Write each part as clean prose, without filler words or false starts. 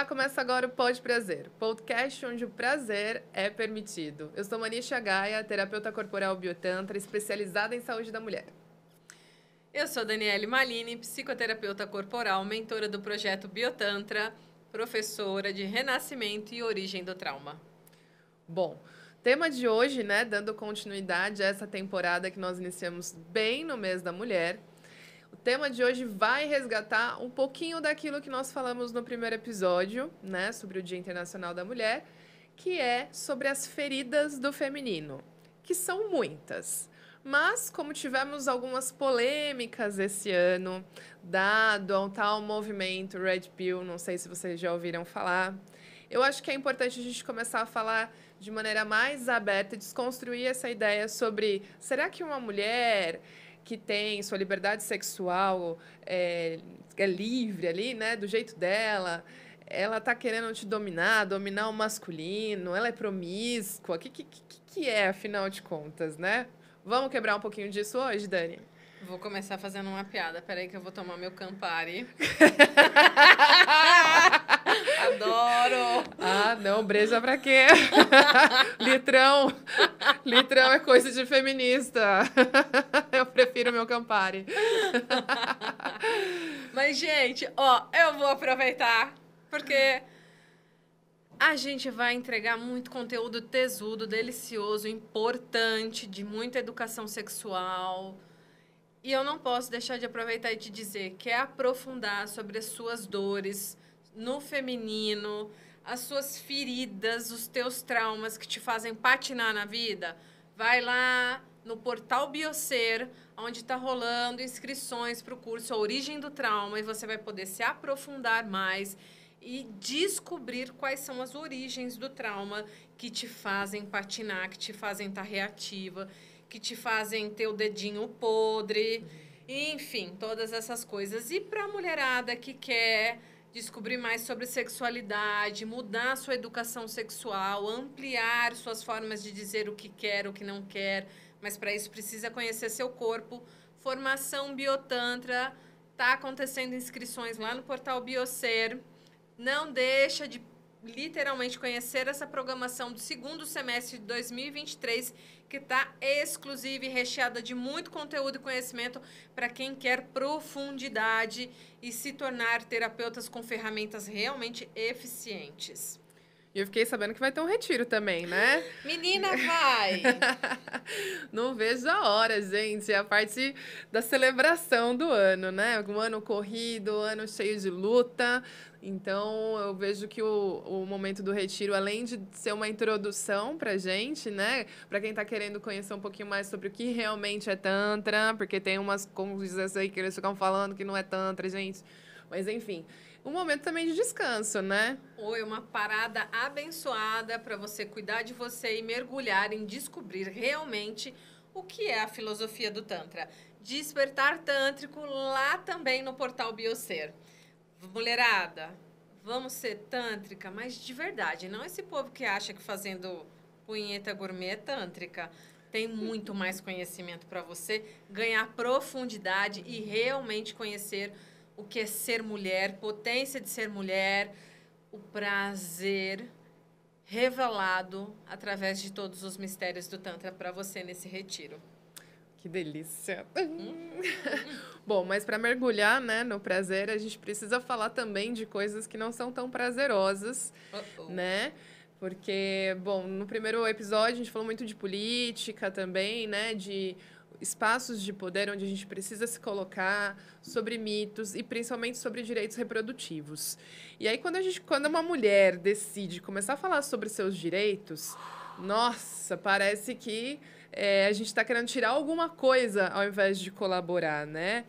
Olá, começa agora o Pode Prazer, podcast onde o prazer é permitido. Eu sou Manisha Gaia, terapeuta corporal biotantra, especializada em saúde da mulher. Eu sou Daniele Malini, psicoterapeuta corporal, mentora do projeto Biotantra, professora de renascimento e origem do trauma. Bom, tema de hoje, né, dando continuidade a essa temporada que nós iniciamos bem no mês da mulher. O tema de hoje vai resgatar um pouquinho daquilo que nós falamos no primeiro episódio, né, sobre o Dia Internacional da Mulher, que é sobre as feridas do feminino, que são muitas. Mas, como tivemos algumas polêmicas esse ano, dado ao tal movimento Red Pill, não sei se vocês já ouviram falar, eu acho que é importante a gente começar a falar de maneira mais aberta e desconstruir essa ideia sobre será que uma mulher que tem sua liberdade sexual é livre ali, né, do jeito dela, ela tá querendo te dominar o masculino, ela é promíscua, o que é, afinal de contas, né? Vamos quebrar um pouquinho disso hoje, Dani? Vou começar fazendo uma piada. Peraí que eu vou tomar meu Campari. Adoro! Ah, não, breja pra quê? Litrão. Litrão é coisa de feminista. Eu prefiro meu Campari. Mas, gente, ó, eu vou aproveitar, porque a gente vai entregar muito conteúdo tesudo, delicioso, importante, de muita educação sexual. E eu não posso deixar de aproveitar e te dizer que é aprofundar sobre as suas dores no feminino, as suas feridas, os teus traumas que te fazem patinar na vida. Vai lá no portal Bioser, onde está rolando inscrições para o curso A Origem do Trauma, e você vai poder se aprofundar mais e descobrir quais são as origens do trauma que te fazem patinar, que te fazem estar reativa, que te fazem ter o dedinho podre, enfim, todas essas coisas. E para a mulherada que quer descobrir mais sobre sexualidade, mudar sua educação sexual, ampliar suas formas de dizer o que quer, o que não quer, mas para isso precisa conhecer seu corpo. Formação Biotantra, tá acontecendo inscrições lá no portal Bioser. Não deixa de literalmente conhecer essa programação do segundo semestre de 2023, que está exclusiva e recheada de muito conteúdo e conhecimento para quem quer profundidade e se tornar terapeutas com ferramentas realmente eficientes. E eu fiquei sabendo que vai ter um retiro também, né? Menina, vai! Não vejo a hora, gente. É a parte da celebração do ano, né? Um ano corrido, um ano cheio de luta. Então, eu vejo que o momento do retiro, além de ser uma introdução pra gente, né? Pra quem tá querendo conhecer um pouquinho mais sobre o que realmente é Tantra, porque tem umas coisas aí que eles ficam falando que não é Tantra, gente. Mas, enfim, um momento também de descanso, né? Oi, uma parada abençoada para você cuidar de você e mergulhar em descobrir realmente o que é a filosofia do Tantra. Despertar Tântrico lá também no portal Bioser. Mulherada, vamos ser tântrica, mas de verdade, não esse povo que acha que fazendo punheta gourmet é tântrica. Tem muito mais conhecimento para você ganhar profundidade e realmente conhecer o que é ser mulher, potência de ser mulher, o prazer revelado através de todos os mistérios do Tantra para você nesse retiro. Que delícia! Bom, mas para mergulhar, né, no prazer, a gente precisa falar também de coisas que não são tão prazerosas, né? Porque, bom, no primeiro episódio a gente falou muito de política também, né, de espaços de poder onde a gente precisa se colocar, sobre mitos e principalmente sobre direitos reprodutivos. E aí, quando uma mulher decide começar a falar sobre seus direitos, nossa, parece que a gente está querendo tirar alguma coisa ao invés de colaborar, né?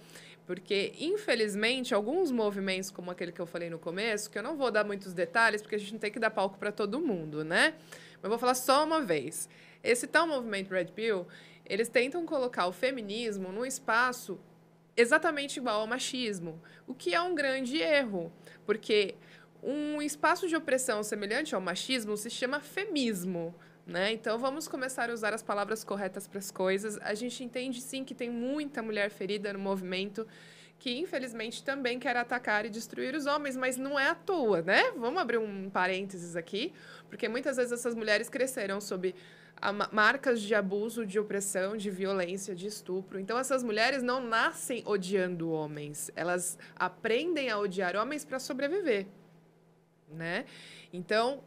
Porque, infelizmente, alguns movimentos, como aquele que eu falei no começo, que eu não vou dar muitos detalhes, porque a gente não tem que dar palco para todo mundo, né? Mas vou falar só uma vez. Esse tal movimento Red Pill, eles tentam colocar o feminismo num espaço exatamente igual ao machismo, o que é um grande erro, porque um espaço de opressão semelhante ao machismo se chama femismo, né? Então, vamos começar a usar as palavras corretas para as coisas. A gente entende, sim, que tem muita mulher ferida no movimento, que infelizmente também quer atacar e destruir os homens, mas não é à toa, né? Vamos abrir um parênteses aqui, porque muitas vezes essas mulheres cresceram sob marcas de abuso, de opressão, de violência, de estupro. Então, essas mulheres não nascem odiando homens. Elas aprendem a odiar homens para sobreviver, né? Então,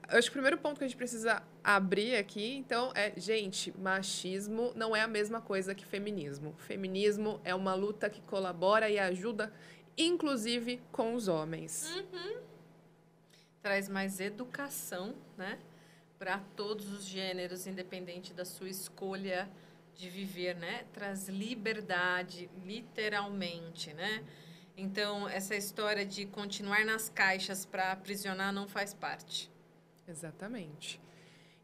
eu acho que o primeiro ponto que a gente precisa abrir aqui, então, gente, machismo não é a mesma coisa que feminismo. Feminismo é uma luta que colabora e ajuda, inclusive, com os homens. Traz mais educação, né? Para todos os gêneros, independente da sua escolha de viver, né? Traz liberdade, literalmente, né? Então, essa história de continuar nas caixas para aprisionar não faz parte. Exatamente.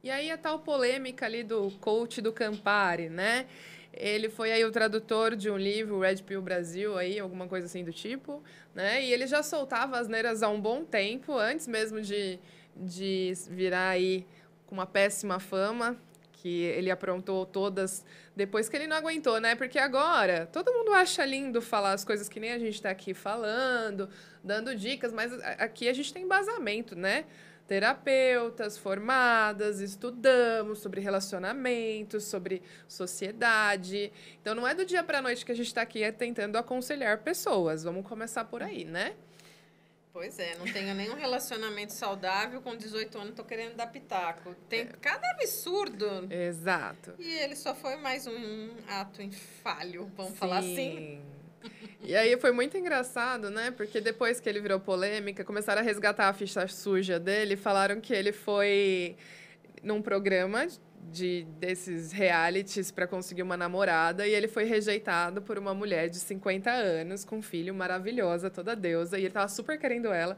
E aí a tal polêmica ali do coach do Campari, né? Ele foi aí o tradutor de um livro, Red Pill Brasil, aí, alguma coisa assim do tipo, né? E ele já soltava asneiras há um bom tempo, antes mesmo de virar aí com uma péssima fama, que ele aprontou todas depois que ele não aguentou, né? Porque agora todo mundo acha lindo falar as coisas que nem a gente está aqui falando, dando dicas, mas aqui a gente tem embasamento, né? Terapeutas formadas, estudamos sobre relacionamentos, sobre sociedade. Então, não é do dia para a noite que a gente está aqui tentando aconselhar pessoas. Vamos começar por aí, né? Pois é, não tenho nenhum relacionamento saudável, com 18 anos tô querendo dar pitaco. Tem cada absurdo. Exato. E ele só foi mais um ato em falho, vamos falar assim. E aí foi muito engraçado, né? Porque depois que ele virou polêmica, começaram a resgatar a ficha suja dele e falaram que ele foi num programa desses realities para conseguir uma namorada e ele foi rejeitado por uma mulher de 50 anos com um filho, maravilhosa, toda deusa, e ele tava super querendo ela.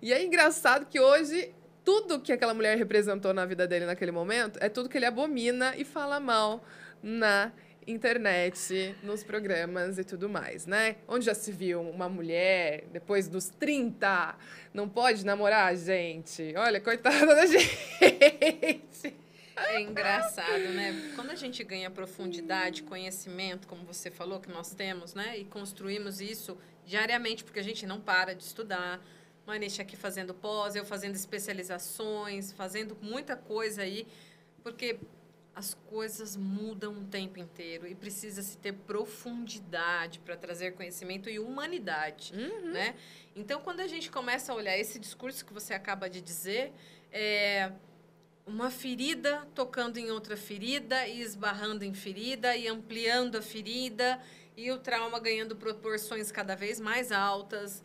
E é engraçado que hoje tudo que aquela mulher representou na vida dele naquele momento é tudo que ele abomina e fala mal na internet, nos programas e tudo mais, né? Onde já se viu uma mulher, depois dos 30, não pode namorar, gente? Olha, coitada da gente! É engraçado, né? Quando a gente ganha profundidade, conhecimento, como você falou, que nós temos, né? E construímos isso diariamente, porque a gente não para de estudar. Manicha aqui fazendo pós, eu fazendo especializações, fazendo muita coisa aí, porque as coisas mudam o tempo inteiro e precisa-se ter profundidade para trazer conhecimento e humanidade, né? Então, quando a gente começa a olhar esse discurso que você acaba de dizer, uma ferida tocando em outra ferida e esbarrando em ferida e ampliando a ferida e o trauma ganhando proporções cada vez mais altas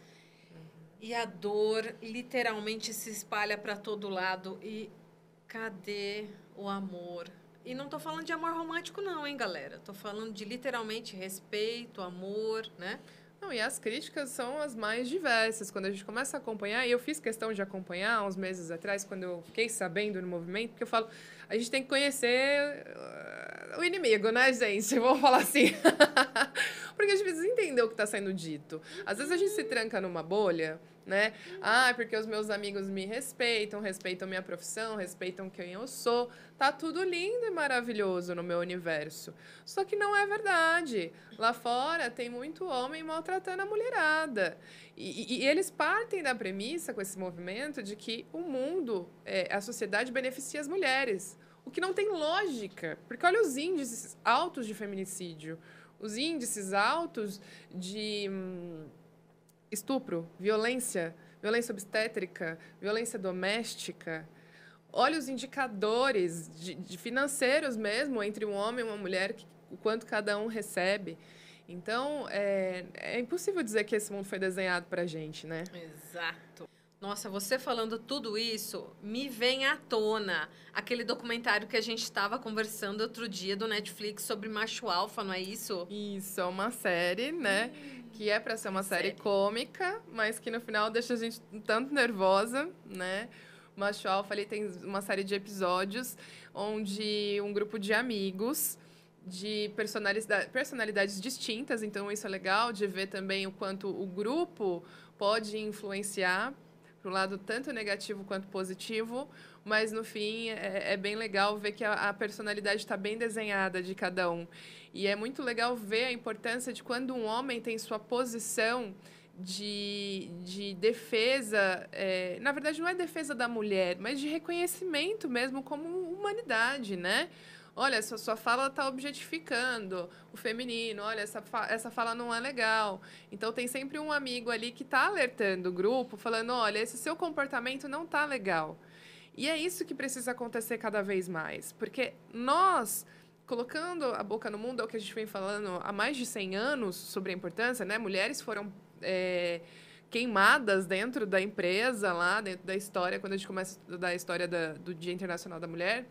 e a dor literalmente se espalha para todo lado e cadê o amor? E não tô falando de amor romântico não, hein, galera? Tô falando de literalmente respeito, amor, né? Não, e as críticas são as mais diversas. Quando a gente começa a acompanhar, e eu fiz questão de acompanhar uns meses atrás, quando eu fiquei sabendo no movimento, porque eu falo, a gente tem que conhecer o inimigo, né, gente? Vamos falar assim. Porque a gente precisa entender o que está sendo dito. Às vezes a gente se tranca numa bolha, né? Ah, porque os meus amigos me respeitam, respeitam minha profissão, respeitam quem eu sou. Tá tudo lindo e maravilhoso no meu universo. Só que não é verdade. Lá fora tem muito homem maltratando a mulherada. E eles partem da premissa com esse movimento de que o mundo, a sociedade beneficia as mulheres. O que não tem lógica. Porque olha os índices altos de feminicídio. Os índices altos de estupro, violência obstétrica, violência doméstica. Olha os indicadores de financeiros mesmo entre um homem e uma mulher, o quanto cada um recebe. Então, é impossível dizer que esse mundo foi desenhado pra gente, né? Exato. Nossa, você falando tudo isso, me vem à tona aquele documentário que a gente estava conversando outro dia do Netflix sobre macho alfa, não é isso? Isso, é uma série, né? Que é para ser uma série cômica, mas que no final deixa a gente um tanto nervosa, né? O Macho Alfa ali tem uma série de episódios onde um grupo de amigos de personalidades distintas, então isso é legal de ver também o quanto o grupo pode influenciar para o lado tanto negativo quanto positivo, mas no fim é bem legal ver que a personalidade está bem desenhada de cada um. E é muito legal ver a importância de quando um homem tem sua posição de defesa, na verdade não é defesa da mulher, mas de reconhecimento mesmo como humanidade, né? Olha, essa sua fala está objetificando o feminino. Olha, essa fala não é legal. Então, tem sempre um amigo ali que está alertando o grupo, falando, olha, esse seu comportamento não está legal. E é isso que precisa acontecer cada vez mais. Porque nós, colocando a boca no mundo, é o que a gente vem falando há mais de 100 anos sobre a importância, né? Mulheres foram queimadas dentro da empresa, lá dentro da história, quando a gente começa a estudar a história do Dia Internacional da Mulher,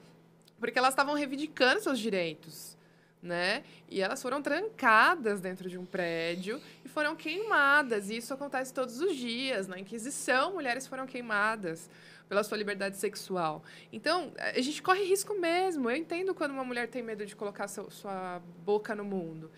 porque elas estavam reivindicando seus direitos, né? E elas foram trancadas dentro de um prédio e foram queimadas. E isso acontece todos os dias. Na Inquisição, mulheres foram queimadas pela sua liberdade sexual. Então, a gente corre risco mesmo. Eu entendo quando uma mulher tem medo de colocar sua boca no mundo.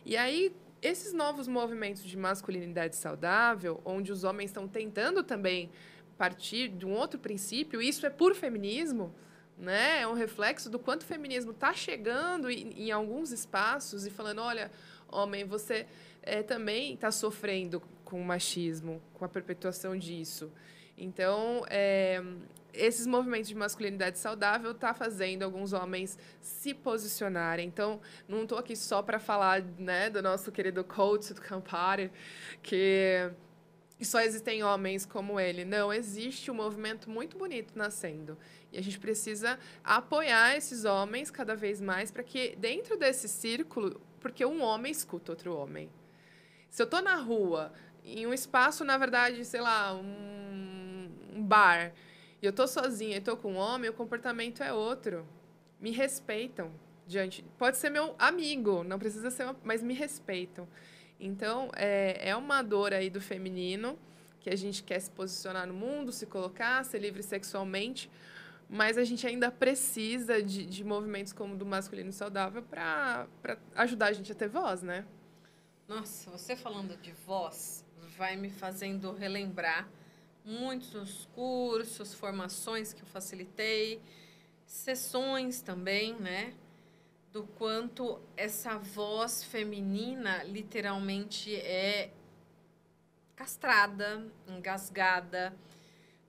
E aí, esses novos movimentos de masculinidade saudável, onde os homens estão tentando também partir de um outro princípio, isso é puro feminismo, né? É um reflexo do quanto o feminismo está chegando em alguns espaços e falando, olha, homem, você também está sofrendo com o machismo, com a perpetuação disso. Então, esses movimentos de masculinidade saudável tá fazendo alguns homens se posicionarem. Então, não estou aqui só para falar, né, do nosso querido coach do Campari, que só existem homens como ele. Não, existe um movimento muito bonito nascendo. E a gente precisa apoiar esses homens cada vez mais para que, dentro desse círculo, porque um homem escuta outro homem. Se eu estou na rua, em um espaço, na verdade, sei lá, um bar, e eu estou sozinha e estou com um homem, o comportamento é outro. Me respeitam diante. Pode ser meu amigo, não precisa ser, mas me respeitam. Então, é uma dor aí do feminino, que a gente quer se posicionar no mundo, se colocar, ser livre sexualmente, mas a gente ainda precisa de movimentos como o do masculino saudável para ajudar a gente a ter voz, né? Nossa, você falando de voz vai me fazendo relembrar muitos cursos, formações que eu facilitei, sessões também, né? Do quanto essa voz feminina literalmente é castrada, engasgada.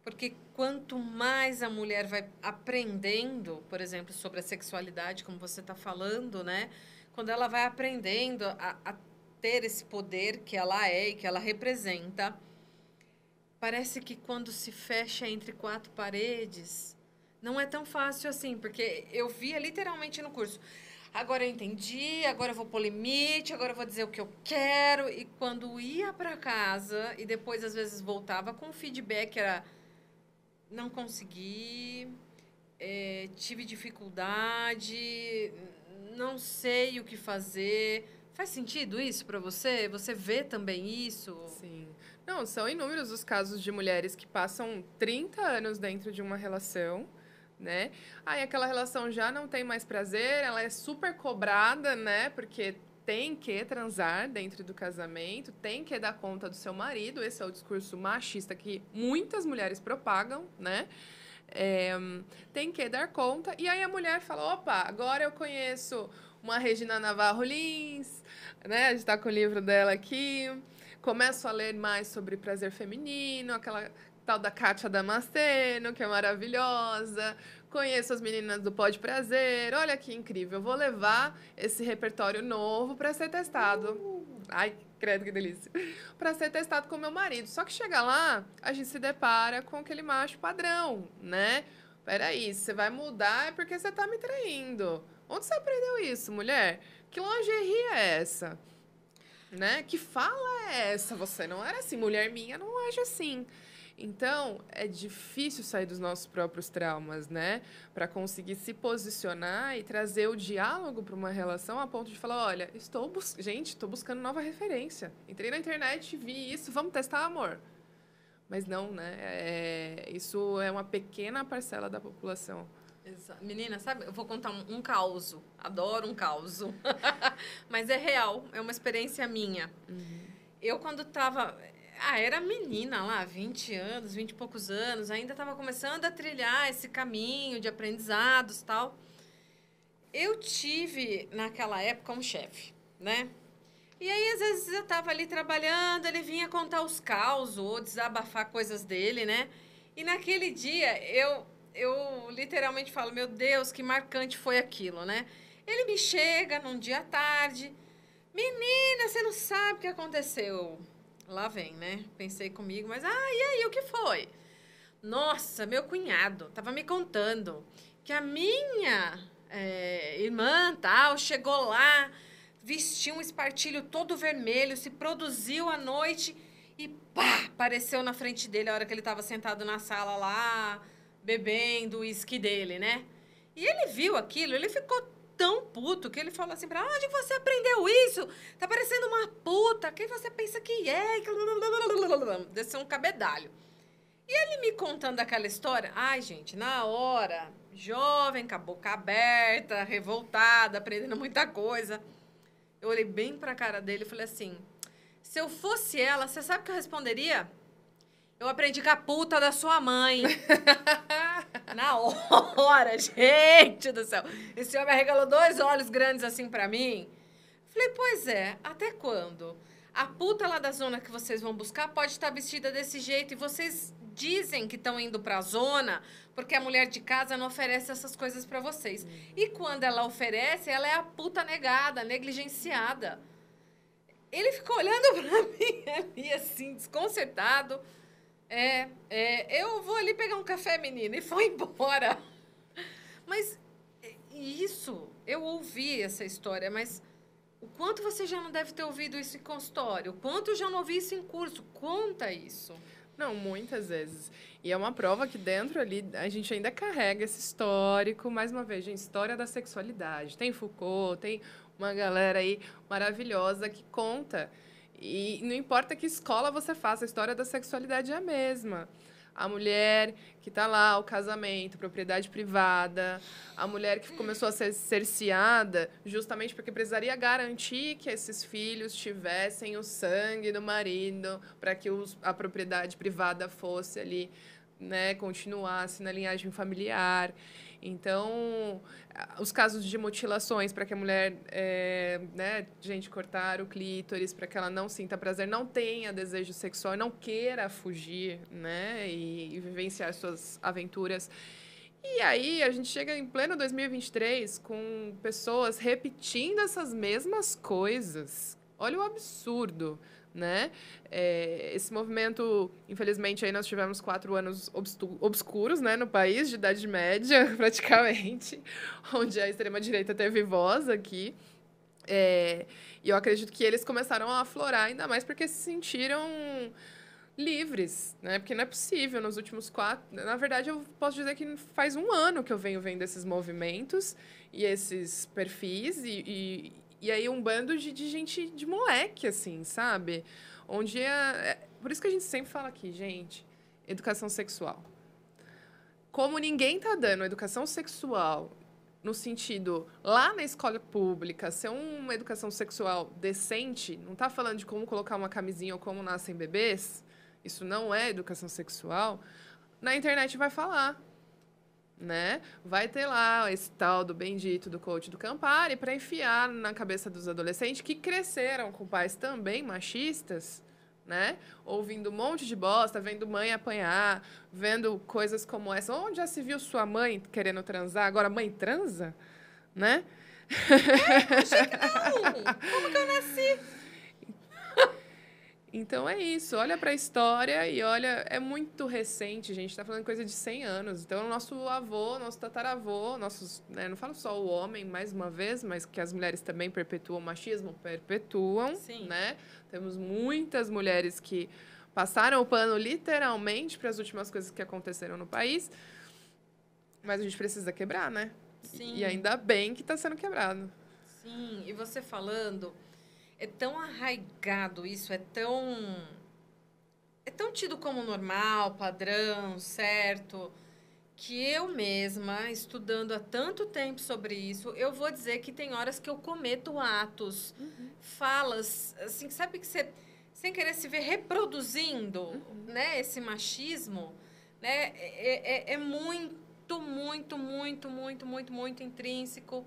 Porque quanto mais a mulher vai aprendendo, por exemplo, sobre a sexualidade, como você está falando, né? Quando ela vai aprendendo a ter esse poder que ela é e que ela representa, parece que quando se fecha entre quatro paredes, não é tão fácil assim, porque eu via literalmente no curso. Agora eu entendi, agora eu vou pôr limite, agora eu vou dizer o que eu quero. E quando ia para casa e depois às vezes voltava com feedback, era... Não consegui, tive dificuldade, não sei o que fazer. Faz sentido isso para você? Você vê também isso? Sim. Não, são inúmeros os casos de mulheres que passam 30 anos dentro de uma relação, né? Aí aquela relação já não tem mais prazer, ela é super cobrada, né? Porque tem que transar dentro do casamento, tem que dar conta do seu marido. Esse é o discurso machista que muitas mulheres propagam, né? Tem que dar conta. E aí a mulher fala, opa, agora eu conheço uma Regina Navarro Lins, né? A gente está com o livro dela aqui. Começo a ler mais sobre prazer feminino, aquela tal da Kátia Damasceno, que é maravilhosa. Conheço as meninas do Pode Prazer. Olha que incrível. Vou levar esse repertório novo para ser testado. Ai, credo, que delícia. Para ser testado com meu marido. Só que chega lá, a gente se depara com aquele macho padrão, né? Peraí, você vai mudar é porque você tá me traindo. Onde você aprendeu isso, mulher? Que lingerie é essa? Né? Que fala é essa? Você não era assim. Mulher minha não age assim. Então, é difícil sair dos nossos próprios traumas, né? Para conseguir se posicionar e trazer o diálogo para uma relação a ponto de falar, olha, estou buscando nova referência. Entrei na internet, vi isso, vamos testar, amor. Mas não, né? Isso é uma pequena parcela da população. Menina, sabe, eu vou contar um caos. Adoro um caos. Mas é real, é uma experiência minha. Uhum. Eu, quando estava... era menina lá, 20 anos, 20 e poucos anos, ainda estava começando a trilhar esse caminho de aprendizados e tal. Eu tive, naquela época, um chefe, né? E aí, às vezes, eu estava ali trabalhando, ele vinha contar os causos ou desabafar coisas dele, né? E naquele dia, eu literalmente falo, meu Deus, que marcante foi aquilo, né? Ele me chega num dia à tarde, menina, você não sabe o que aconteceu. Lá vem, né? Pensei comigo, mas, e aí, o que foi? Nossa, meu cunhado tava me contando que a minha irmã, tal, chegou lá, vestiu um espartilho todo vermelho, se produziu à noite e pá, apareceu na frente dele a hora que ele tava sentado na sala lá, bebendo o uísque dele, né? E ele viu aquilo, ele ficou tão puto que ele falou assim pra ela, onde você aprendeu isso? Tá parecendo uma puta, quem você pensa que é? Desceu um cabedalho. E ele me contando aquela história, ai gente, na hora, jovem, com a boca aberta, revoltada, aprendendo muita coisa, eu olhei bem pra cara dele e falei assim, se eu fosse ela, você sabe o que eu responderia? Eu aprendi com a puta da sua mãe. Na hora, gente do céu. Esse homem arregalou 2 olhos grandes assim pra mim. Falei, pois é, até quando? A puta lá da zona que vocês vão buscar pode estar vestida desse jeito e vocês dizem que estão indo pra zona porque a mulher de casa não oferece essas coisas pra vocês. E quando ela oferece, ela é a puta negada, negligenciada. Ele ficou olhando pra mim ali assim, desconcertado. Eu vou ali pegar um café, menina, e foi embora. Mas isso, eu ouvi essa história, mas o quanto você já não deve ter ouvido isso em consultório? O quanto eu já não ouvi isso em curso? Conta isso. Não, muitas vezes. E é uma prova que dentro ali a gente ainda carrega esse histórico. Mais uma vez, gente, história da sexualidade. Tem Foucault, tem uma galera aí maravilhosa que conta. E não importa que escola você faça, a história da sexualidade é a mesma. A mulher que está lá, o casamento, propriedade privada, a mulher que começou a ser cerceada justamente porque precisaria garantir que esses filhos tivessem o sangue do marido para que a propriedade privada fosse ali, né, continuasse na linhagem familiar. Então, os casos de mutilações para que a mulher, né, gente, cortar o clítoris para que ela não sinta prazer, não tenha desejo sexual, não queira fugir, né, e vivenciar suas aventuras. E aí, a gente chega em pleno 2023 com pessoas repetindo essas mesmas coisas. Olha o absurdo, né? Esse movimento, infelizmente, aí nós tivemos 4 anos obscuros, né, no país, de Idade Média, praticamente, onde a extrema-direita teve voz aqui. E eu acredito que eles começaram a aflorar, ainda mais porque se sentiram livres, né? Porque não é possível, nos últimos 4... Na verdade, eu posso dizer que faz 1 ano que eu venho vendo esses movimentos e esses perfis e aí um bando de gente, de moleque, assim, sabe? Onde por isso que a gente sempre fala aqui, gente, educação sexual. Como ninguém tá dando educação sexual no sentido, lá na escola pública, ser uma educação sexual decente, não tá falando de como colocar uma camisinha ou como nascem bebês, isso não é educação sexual, na internet vai falar. Né? Vai ter lá esse tal do bendito do coach do Campari para enfiar na cabeça dos adolescentes que cresceram com pais também machistas, né? Ouvindo um monte de bosta, vendo mãe apanhar, vendo coisas como essa. Onde já se viu sua mãe querendo transar? Agora a mãe transa, né? Achei que não! Como que eu nasci? Então é isso, olha para a história e olha, é muito recente, gente, está falando coisa de 100 anos. Então, nosso avô, nosso tataravô, nossos, né, não falo só o homem, mais uma vez, mas que as mulheres também perpetuam o machismo, perpetuam, Sim. Né? Temos muitas mulheres que passaram o pano literalmente para as últimas coisas que aconteceram no país, mas a gente precisa quebrar, né? Sim. E ainda bem que está sendo quebrado. Sim, e você falando... É tão arraigado isso, é tão tido como normal, padrão, certo, que eu mesma, estudando há tanto tempo sobre isso, eu vou dizer que tem horas que eu cometo atos, falas, assim, sabe que você sem querer se ver reproduzindo, né, esse machismo, né, é muito, muito, muito, muito, muito, muito intrínseco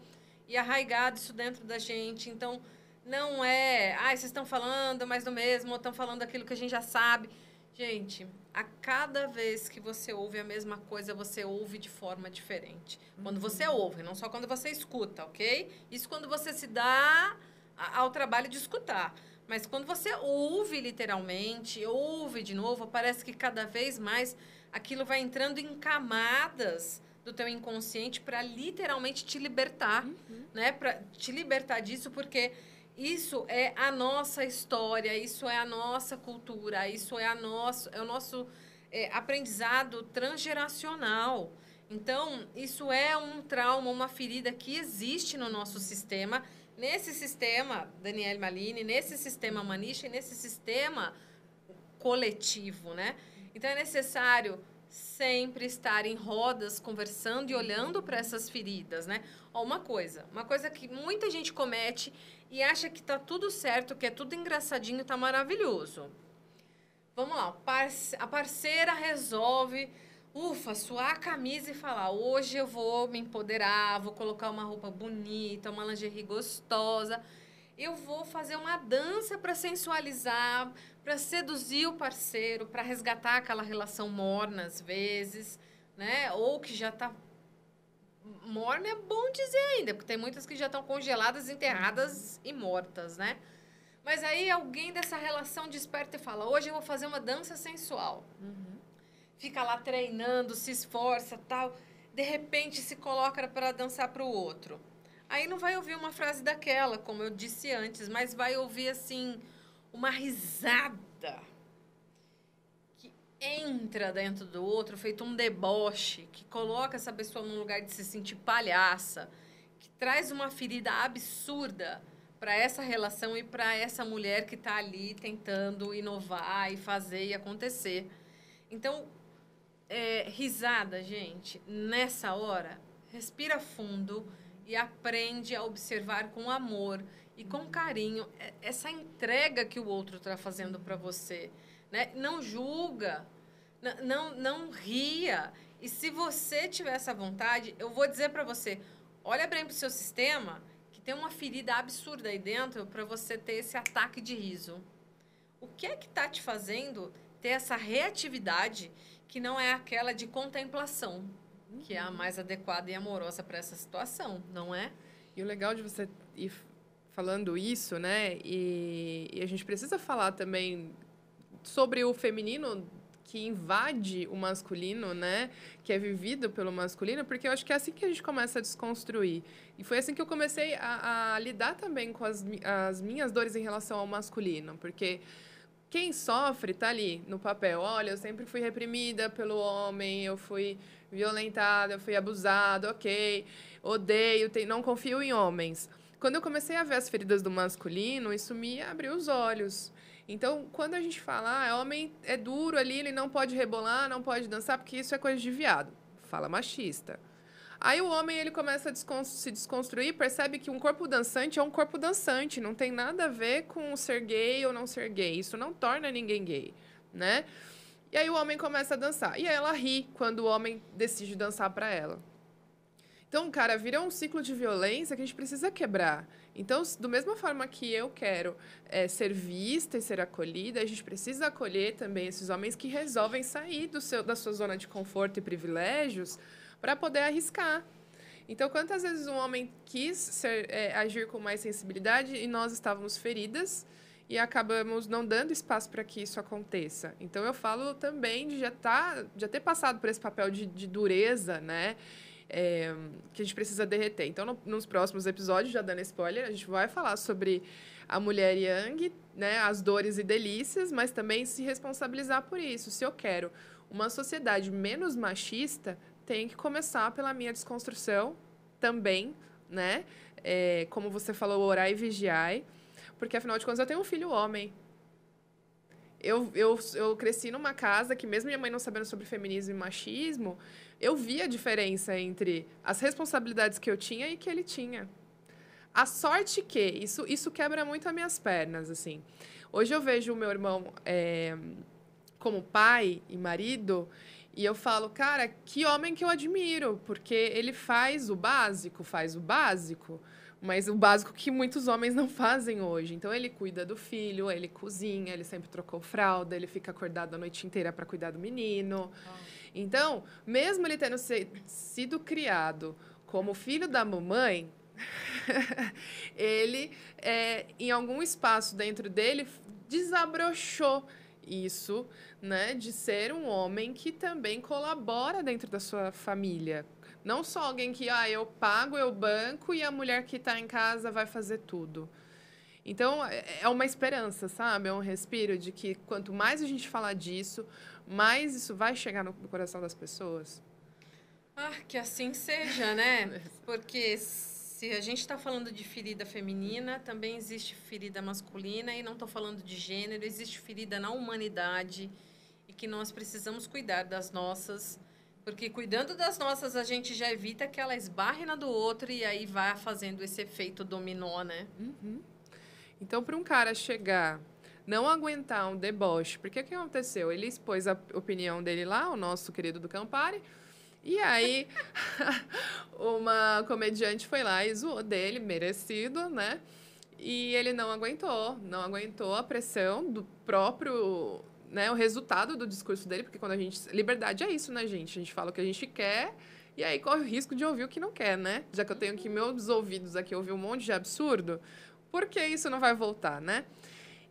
e arraigado isso dentro da gente. Então, não é, vocês estão falando mais do mesmo, ou estão falando aquilo que a gente já sabe. Gente, a cada vez que você ouve a mesma coisa, você ouve de forma diferente. Quando você ouve, não só quando você escuta, ok? Isso quando você se dá ao trabalho de escutar. Mas quando você ouve literalmente, ouve de novo, parece que cada vez mais aquilo vai entrando em camadas do teu inconsciente para literalmente te libertar, né? Para te libertar disso, porque isso é a nossa história, isso é a nossa cultura, isso é o nosso aprendizado transgeracional. Então, isso é um trauma, uma ferida que existe no nosso sistema. Nesse sistema, Daniele Malini, nesse sistema Manisha e nesse sistema coletivo, né? Então, é necessário sempre estar em rodas, conversando e olhando para essas feridas, né? Ó, uma coisa que muita gente comete e acha que tá tudo certo, que é tudo engraçadinho, tá maravilhoso. Vamos lá, a parceira resolve... suar a camisa e falar, hoje eu vou me empoderar, vou colocar uma roupa bonita, uma lingerie gostosa, eu vou fazer uma dança para sensualizar, para seduzir o parceiro, para resgatar aquela relação morna às vezes, né? Ou que já está morna, é bom dizer ainda, porque tem muitas que já estão congeladas, enterradas e mortas, né? Mas aí alguém dessa relação desperta e fala, hoje eu vou fazer uma dança sensual. Fica lá treinando, se esforça, tal. De repente se coloca para dançar para o outro. Aí não vai ouvir uma frase daquela, como eu disse antes, mas vai ouvir assim uma risada que entra dentro do outro, feito um deboche, que coloca essa pessoa num lugar de se sentir palhaça, que traz uma ferida absurda para essa relação e para essa mulher que está ali tentando inovar e fazer e acontecer. Então, risada, gente, nessa hora, respira fundo e aprende a observar com amor e com carinho essa entrega que o outro está fazendo para você, né? Não julga, não ria. E se você tiver essa vontade, eu vou dizer para você, olha bem para o seu sistema, que tem uma ferida absurda aí dentro para você ter esse ataque de riso. O que é que está te fazendo ter essa reatividade que não é aquela de contemplação, que é a mais adequada e amorosa para essa situação, não é? E o legal de você ir falando isso, né? E a gente precisa falar também sobre o feminino que invade o masculino, né? Que é vivido pelo masculino, porque eu acho que é assim que a gente começa a desconstruir. E foi assim que eu comecei a lidar também com as minhas dores em relação ao masculino, porque quem sofre tá ali no papel. Olha, eu sempre fui reprimida pelo homem, eu fui violentada, eu fui abusada, ok, odeio, não confio em homens. Quando eu comecei a ver as feridas do masculino, isso me abriu os olhos. Então, quando a gente fala, homem é duro ali, ele não pode rebolar, não pode dançar, porque isso é coisa de viado. Fala machista. Aí o homem ele começa a se desconstruir, percebe que um corpo dançante é um corpo dançante, não tem nada a ver com ser gay ou não ser gay. Isso não torna ninguém gay, né? E aí o homem começa a dançar. E aí ela ri quando o homem decide dançar para ela. Então, cara, vira um ciclo de violência que a gente precisa quebrar. Então, da mesma forma que eu quero ser vista e ser acolhida, a gente precisa acolher também esses homens que resolvem sair da sua zona de conforto e privilégios para poder arriscar. Então, quantas vezes um homem quis agir com mais sensibilidade e nós estávamos feridas e acabamos não dando espaço para que isso aconteça. Então, eu falo também de já ter passado por esse papel de dureza, né? Que a gente precisa derreter. Então, nos próximos episódios, já dando spoiler, a gente vai falar sobre a mulher yang, né? As dores e delícias, mas também se responsabilizar por isso. Se eu quero uma sociedade menos machista, tem que começar pela minha desconstrução também, né? Como você falou, orar e vigiar, porque, afinal de contas, eu tenho um filho homem. Eu cresci numa casa que, mesmo minha mãe não sabendo sobre feminismo e machismo, eu via a diferença entre as responsabilidades que eu tinha e que ele tinha. A sorte que isso quebra muito as minhas pernas, assim. Hoje eu vejo o meu irmão como pai e marido e eu falo, cara, que homem que eu admiro, porque ele faz o básico, mas o básico que muitos homens não fazem hoje. Então, ele cuida do filho, ele cozinha, ele sempre trocou fralda, ele fica acordado a noite inteira para cuidar do menino. Então, mesmo ele tendo sido criado como filho da mamãe, ele, em algum espaço dentro dele, desabrochou isso, né, de ser um homem que também colabora dentro da sua família. Não só alguém que, eu pago, eu banco e a mulher que está em casa vai fazer tudo. Então, é uma esperança, sabe? É um respiro de que quanto mais a gente falar disso, mais isso vai chegar no coração das pessoas. Que assim seja, né? Porque se a gente está falando de ferida feminina, também existe ferida masculina, e não estou falando de gênero, existe ferida na humanidade, e que nós precisamos cuidar das nossas, porque cuidando das nossas, a gente já evita que ela esbarre na do outro e aí vá fazendo esse efeito dominó, né? Uhum. Então, para um cara chegar, não aguentar um deboche, porque o que aconteceu? Ele expôs a opinião dele lá, o nosso querido do Campari, e aí uma comediante foi lá e zoou dele, merecido, né? E ele não aguentou a pressão do próprio, né, o resultado do discurso dele, porque quando a gente... Liberdade é isso, né, gente? A gente fala o que a gente quer e aí corre o risco de ouvir o que não quer, né? Já que eu tenho aqui meus ouvidos aqui ouvir um monte de absurdo, por que isso não vai voltar, né?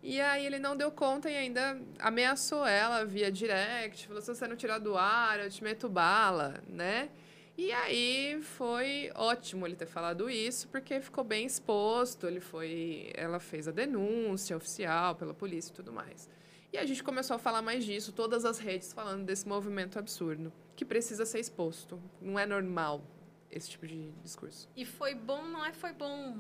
E aí ele não deu conta e ainda ameaçou ela via direct, falou, se você não tirar do ar, eu te meto bala, né? E aí foi ótimo ele ter falado isso, porque ficou bem exposto, ela fez a denúncia oficial pela polícia e tudo mais. E a gente começou a falar mais disso, todas as redes falando desse movimento absurdo, que precisa ser exposto. Não é normal esse tipo de discurso. E foi bom, foi bom...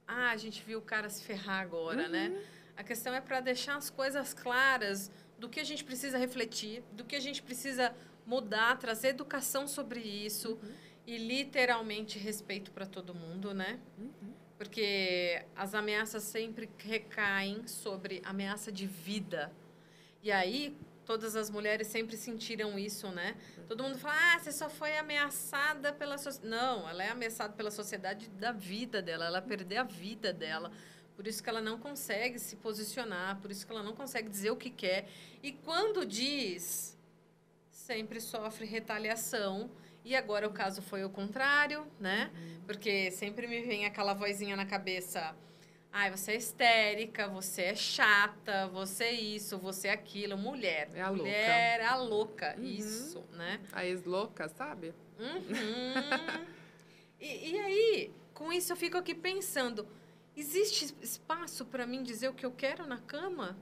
a gente viu o cara se ferrar agora, né? A questão é para deixar as coisas claras do que a gente precisa refletir, do que a gente precisa mudar, trazer educação sobre isso e literalmente respeito para todo mundo, né? Porque as ameaças sempre recaem sobre ameaça de vida. E aí, todas as mulheres sempre sentiram isso, né? Todo mundo fala, você só foi ameaçada pela sociedade. Não, ela é ameaçada pela sociedade da vida dela, ela perder a vida dela. Por isso que ela não consegue se posicionar, por isso que ela não consegue dizer o que quer. E quando diz, sempre sofre retaliação. E agora o caso foi o contrário, né? Porque sempre me vem aquela vozinha na cabeça... você é histérica, você é chata, você é isso, você é aquilo. Mulher. É a louca. Mulher é a louca. Isso, né? A ex-louca, sabe? E aí, com isso eu fico aqui pensando... Existe espaço para mim dizer o que eu quero na cama?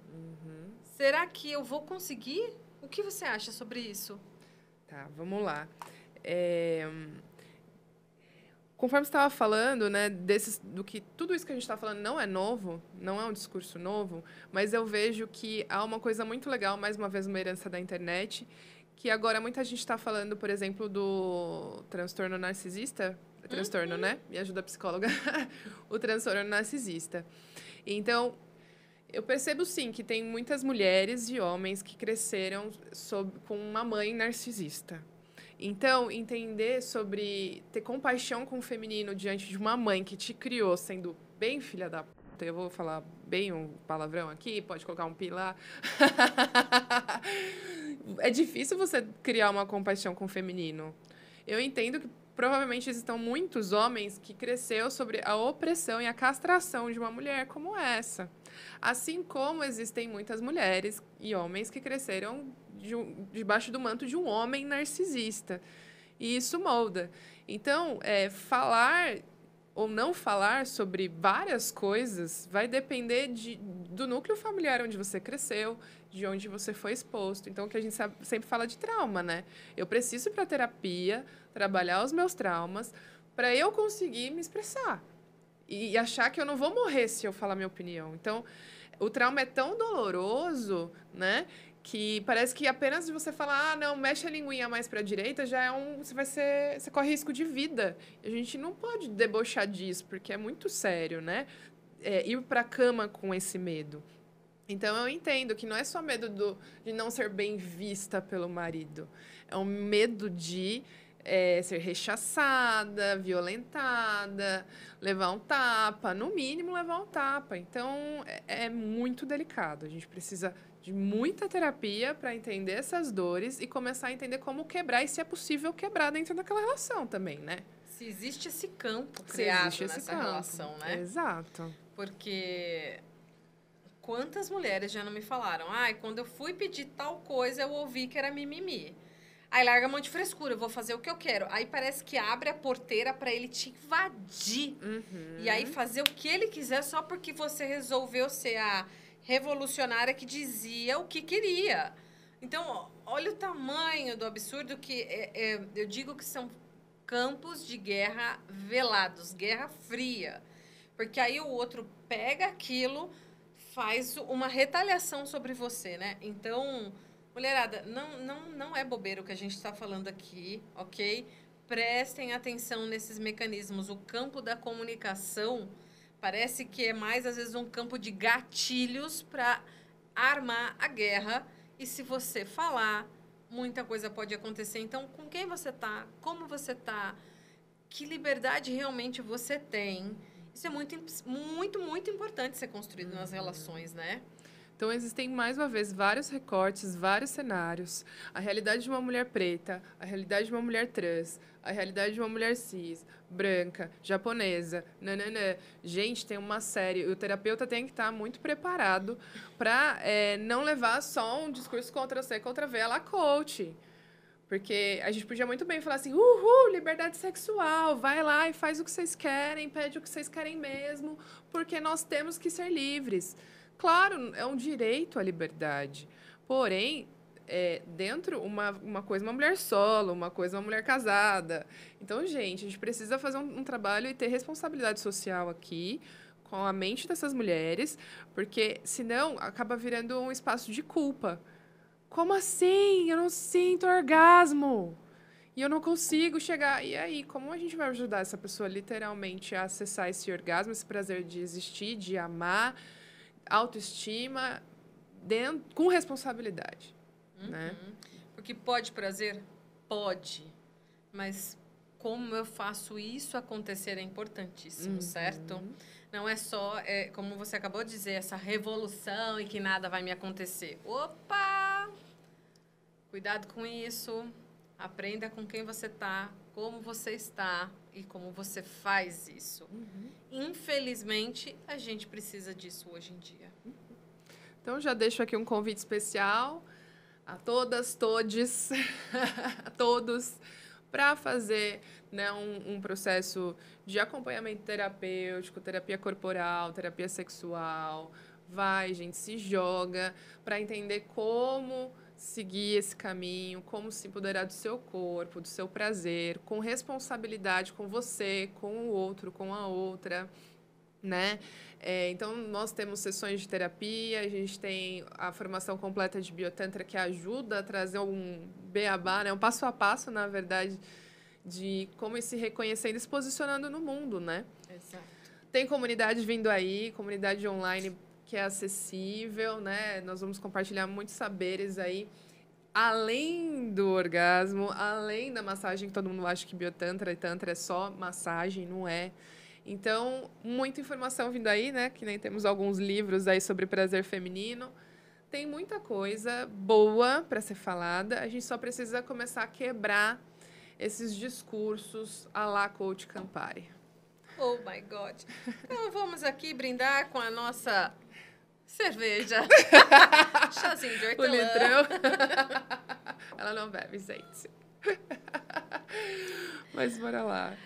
Será que eu vou conseguir? O que você acha sobre isso? Tá, vamos lá. Conforme você estava falando, né, do que tudo isso que a gente está falando não é novo, não é um discurso novo, mas eu vejo que há uma coisa muito legal, mais uma vez uma herança da internet, que agora muita gente está falando, por exemplo, do transtorno narcisista. Transtorno, né? Me ajuda a psicóloga. O transtorno narcisista. Então, eu percebo, sim, que tem muitas mulheres e homens que cresceram com uma mãe narcisista. Então, entender sobre ter compaixão com o feminino diante de uma mãe que te criou sendo bem filha da puta, eu vou falar bem um palavrão aqui, pode colocar um pi lá. É difícil você criar uma compaixão com o feminino. Eu entendo que provavelmente existam muitos homens que cresceram sobre a opressão e a castração de uma mulher como essa. Assim como existem muitas mulheres e homens que cresceram debaixo do manto de um homem narcisista. E isso molda. Então, falar ou não falar sobre várias coisas vai depender do núcleo familiar onde você cresceu, de onde você foi exposto. Então, o que a gente sempre fala de trauma, né? Eu preciso ir para terapia, trabalhar os meus traumas, para eu conseguir me expressar. E achar que eu não vou morrer se eu falar minha opinião. Então, o trauma é tão doloroso, né? que parece que apenas de você falar, não, mexe a linguinha mais para a direita, já é você corre risco de vida. A gente não pode debochar disso, porque é muito sério, né? Ir para a cama com esse medo. Então, eu entendo que não é só medo de não ser bem vista pelo marido. É um medo de ser rechaçada, violentada, levar um tapa. No mínimo, levar um tapa. Então, é muito delicado. A gente precisa de muita terapia para entender essas dores e começar a entender como quebrar e se é possível quebrar dentro daquela relação também, né? Se existe esse campo criado nessa relação, né? Exato. Porque quantas mulheres já não me falaram? Ai, quando eu fui pedir tal coisa, eu ouvi que era mimimi. Aí larga um monte de frescura, eu vou fazer o que eu quero. Aí parece que abre a porteira para ele te invadir. E aí fazer o que ele quiser só porque você resolveu ser a revolucionária que dizia o que queria. Então, olha o tamanho do absurdo que eu digo que são campos de guerra velados, guerra fria. Porque aí o outro pega aquilo, faz uma retaliação sobre você, né? Então, mulherada, não é bobeira o que a gente está falando aqui, ok? Prestem atenção nesses mecanismos. O campo da comunicação parece que é mais, às vezes, um campo de gatilhos para armar a guerra. E se você falar, muita coisa pode acontecer. Então, com quem você tá? Como você tá? Que liberdade realmente você tem? Isso é muito, muito, muito importante ser construído nas relações, né? Então, existem, mais uma vez, vários recortes, vários cenários. A realidade de uma mulher preta, a realidade de uma mulher trans, a realidade de uma mulher cis, branca, japonesa, nananã. Gente, tem uma série. O terapeuta tem que estar muito preparado para não levar só um discurso contra C, contra V, ela coach. Porque a gente podia muito bem falar assim, liberdade sexual, vai lá e faz o que vocês querem, pede o que vocês querem mesmo, porque nós temos que ser livres. Claro, é um direito à liberdade. Porém, dentro, uma coisa uma mulher solo, uma coisa uma mulher casada. Então, gente, a gente precisa fazer um trabalho e ter responsabilidade social aqui, com a mente dessas mulheres, porque senão acaba virando um espaço de culpa. Como assim? Eu não sinto orgasmo. E eu não consigo chegar. E aí, como a gente vai ajudar essa pessoa literalmente a acessar esse orgasmo, esse prazer de existir, de amar, autoestima, com responsabilidade, né? Porque pode prazer? Pode. Mas como eu faço isso acontecer é importantíssimo, certo? Não é só, como você acabou de dizer, essa revolução e que nada vai me acontecer. Opa! Cuidado com isso. Aprenda com quem você está, como você está e como você faz isso. Infelizmente, a gente precisa disso hoje em dia. Então, já deixo aqui um convite especial a todas, todes, a todos, para fazer, né, um processo de acompanhamento terapêutico, terapia corporal, terapia sexual. Vai, gente, se joga para entender como seguir esse caminho, como se empoderar do seu corpo, do seu prazer, com responsabilidade com você, com o outro, com a outra, né? Então, nós temos sessões de terapia, a gente tem a formação completa de Biotantra que ajuda a trazer um beabá, né? Um passo a passo, na verdade, de como ir se reconhecendo e se posicionando no mundo, né? Exato. Tem comunidade vindo aí, comunidade online que é acessível, né? Nós vamos compartilhar muitos saberes aí, além do orgasmo, além da massagem, que todo mundo acha que Biotantra e Tantra é só massagem, não é. Então, muita informação vindo aí, né? Que nem temos alguns livros aí sobre prazer feminino. Tem muita coisa boa para ser falada. A gente só precisa começar a quebrar esses discursos à la Coach Campari. Oh, my God. Então, vamos aqui brindar com a nossa cerveja. Chazinho de hortelã. O litrão. Ela não bebe, gente. Mas bora lá.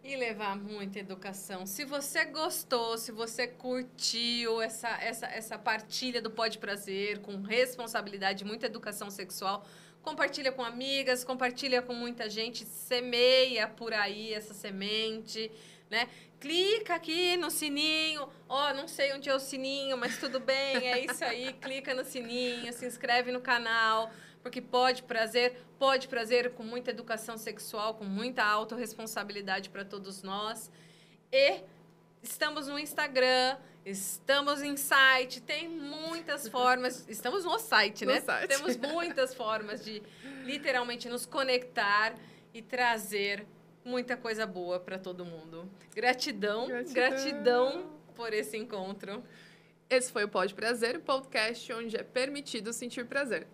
E levar muita educação. Se você gostou, se você curtiu essa partilha do Pode Prazer, com responsabilidade, muita educação sexual, compartilha com amigas, compartilha com muita gente, semeia por aí essa semente, né? Clica aqui no sininho. Ó, não sei onde é o sininho, mas tudo bem, é isso aí. Clica no sininho, se inscreve no canal, porque pode prazer com muita educação sexual, com muita autorresponsabilidade para todos nós. E estamos no Instagram, estamos em site, tem muitas formas. Estamos no site, né? Site. Temos muitas formas de literalmente nos conectar e trazer muita coisa boa para todo mundo. Gratidão por esse encontro. Esse foi o Pode Prazer, o podcast onde é permitido sentir prazer.